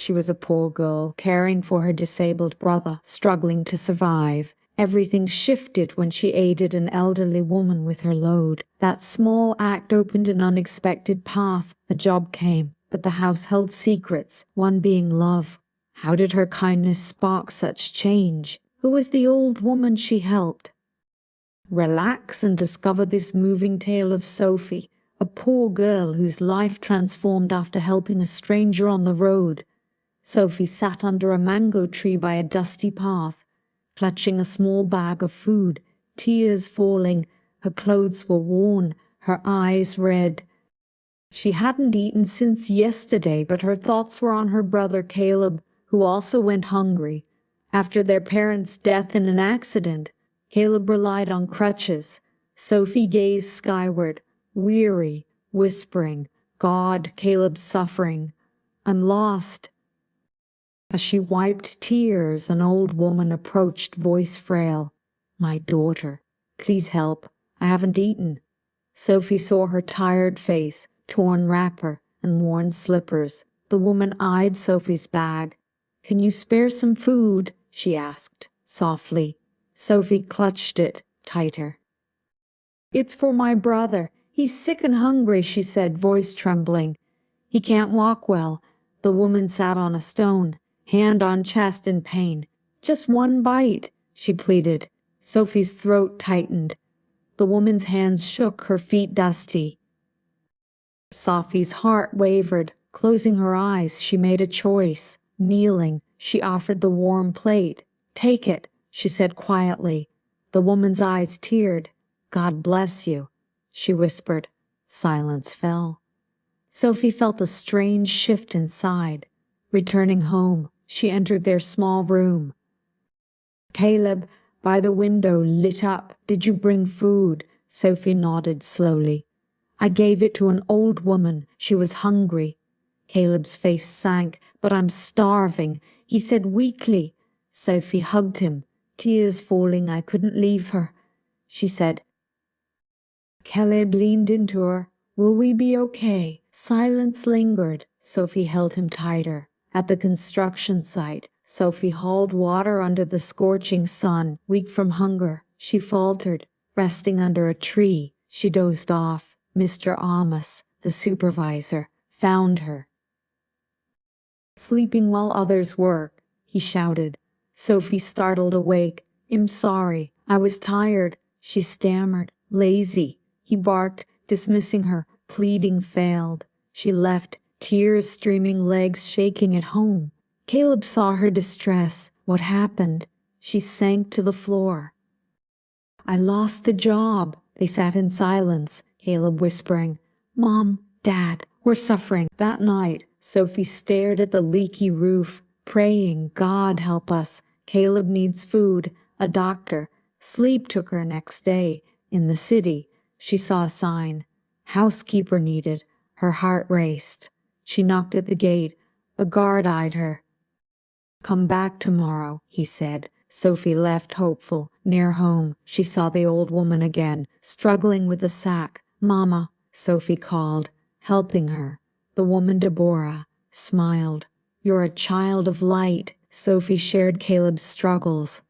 she was a poor girl, caring for her disabled brother, struggling to survive. Everything shifted when she aided an elderly woman with her load. That small act opened an unexpected path. A job came, but the house held secrets, one being love. How did her kindness spark such change? Who was the old woman she helped? Relax and discover this moving tale of Sophie, a poor girl whose life transformed after helping a stranger on the road. Sophie sat under a mango tree by a dusty path, clutching a small bag of food, tears falling. Her clothes were worn, her eyes red. She hadn't eaten since yesterday, but her thoughts were on her brother Caleb, who also went hungry. After their parents' death in an accident, Caleb relied on crutches. Sophie gazed skyward, weary, whispering, "God, Caleb's suffering. I'm lost." As she wiped tears, an old woman approached, voice frail. "My daughter, please help. I haven't eaten." Sophie saw her tired face, torn wrapper, and worn slippers. The woman eyed Sophie's bag. "Can you spare some food?" she asked, softly. Sophie clutched it tighter. "It's for my brother. He's sick and hungry," she said, voice trembling. "He can't walk well." The woman sat on a stone, hand on chest in pain. "Just one bite," she pleaded. Sophie's throat tightened. The woman's hands shook, her feet dusty. Sophie's heart wavered. Closing her eyes, she made a choice. Kneeling, she offered the warm plate. "Take it," she said quietly. The woman's eyes teared. "God bless you," she whispered. Silence fell. Sophie felt a strange shift inside. Returning home, she entered their small room. Caleb, by the window, lit up. "Did you bring food?" Sophie nodded slowly. "I gave it to an old woman. She was hungry." Caleb's face sank. "But I'm starving," he said weakly. Sophie hugged him, tears falling. "I couldn't leave her," she said. Caleb leaned into her. "Will we be okay?" Silence lingered. Sophie held him tighter. At the construction site, Sophie hauled water under the scorching sun. Weak from hunger, she faltered. Resting under a tree, she dozed off. Mr. Amos, the supervisor, found her. "Sleeping while others work," he shouted. Sophie startled awake. "I'm sorry. I was tired," she stammered. "Lazy." He barked, dismissing her. Pleading failed. She left, tears streaming, legs shaking, at home. Caleb saw her distress. What happened? She sank to the floor. "I lost the job." They sat in silence, Caleb whispering, "Mom, Dad, we're suffering." That night, Sophie stared at the leaky roof, praying, "God help us. Caleb needs food, a doctor." Sleep took her next day. In the city, she saw a sign. "Housekeeper needed." Her heart raced. She knocked at the gate. A guard eyed her. "Come back tomorrow," he said. Sophie left, hopeful. Near home, she saw the old woman again, struggling with a sack. "Mama," Sophie called, helping her. The woman, Deborah, smiled. "You're a child of light." Sophie shared Caleb's struggles.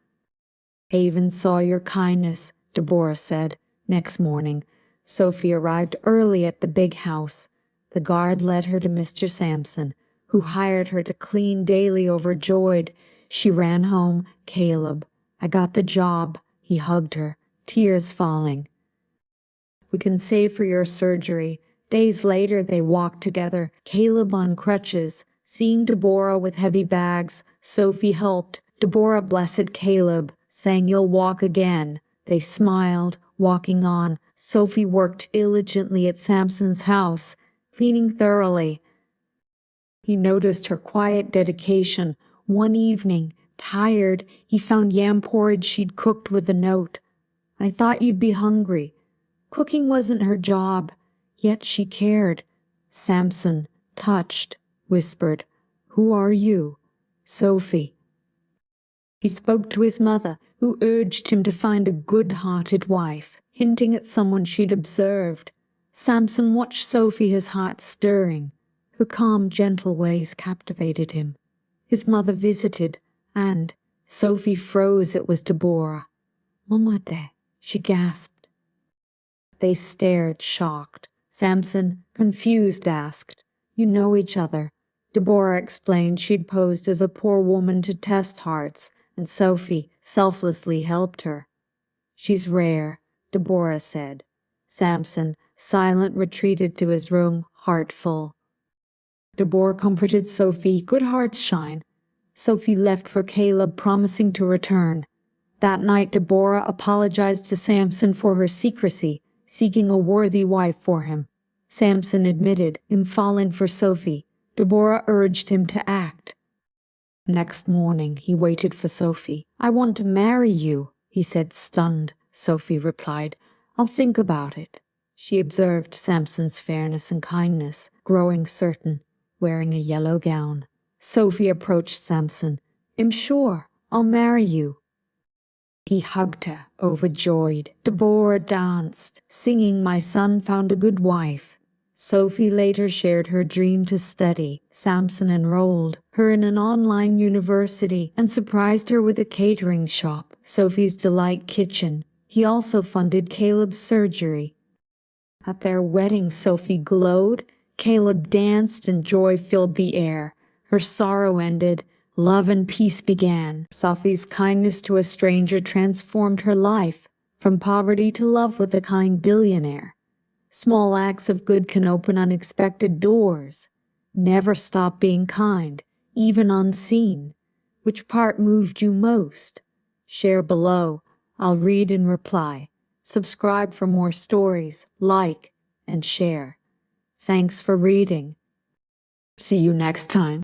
"I even saw your kindness," Deborah said. Next morning, Sophie arrived early at the big house. The guard led her to Mr. Sampson, who hired her to clean daily. Overjoyed, she ran home. "Caleb, I got the job." He hugged her, tears falling. "We can save for your surgery." Days later, they walked together, Caleb on crutches. Seeing Deborah with heavy bags, Sophie helped. Deborah blessed Caleb, saying, "You'll walk again." They smiled, walking on. Sophie worked diligently at Sampson's house, cleaning thoroughly. He noticed her quiet dedication. One evening, tired, he found yam porridge she'd cooked with a note. "I thought you'd be hungry." Cooking wasn't her job, yet she cared. Sampson, touched, whispered, "Who are you?" "Sophie." He spoke to his mother, who urged him to find a good-hearted wife, hinting at someone she'd observed. Sampson watched Sophie, his heart stirring. Her calm, gentle ways captivated him. His mother visited, and Sophie froze. It was Deborah. "Mamate," she gasped. They stared, shocked. Samson, confused, asked, "You know each other?" Deborah explained she'd posed as a poor woman to test hearts, and Sophie selflessly helped her. "She's rare," Deborah said. Samson, silent, retreated to his room, heart full. Deborah comforted Sophie. Good hearts shine. Sophie left for Caleb, promising to return. That night, Deborah apologized to Samson for her secrecy, seeking a worthy wife for him. Samson admitted in falling for Sophie. Deborah urged him to act. Next morning, he waited for Sophie. "I want to marry you," he said, stunned. Sophie replied, "I'll think about it." She observed Samson's fairness and kindness, growing certain, wearing a yellow gown. Sophie approached Samson. "I'm sure I'll marry you." He hugged her, overjoyed. Deborah danced, singing, "My son found a good wife." Sophie later shared her dream to study. Samson enrolled her in an online university and surprised her with a catering shop, Sophie's Delight Kitchen. He also funded Caleb's surgery. At their wedding, Sophie glowed. Caleb danced and joy filled the air. Her sorrow ended. Love and peace began. Sophie's kindness to a stranger transformed her life, from poverty to love with a kind billionaire. Small acts of good can open unexpected doors. Never stop being kind, even unseen. Which part moved you most? Share below. I'll read and reply. Subscribe for more stories, like, and share. Thanks for reading. See you next time.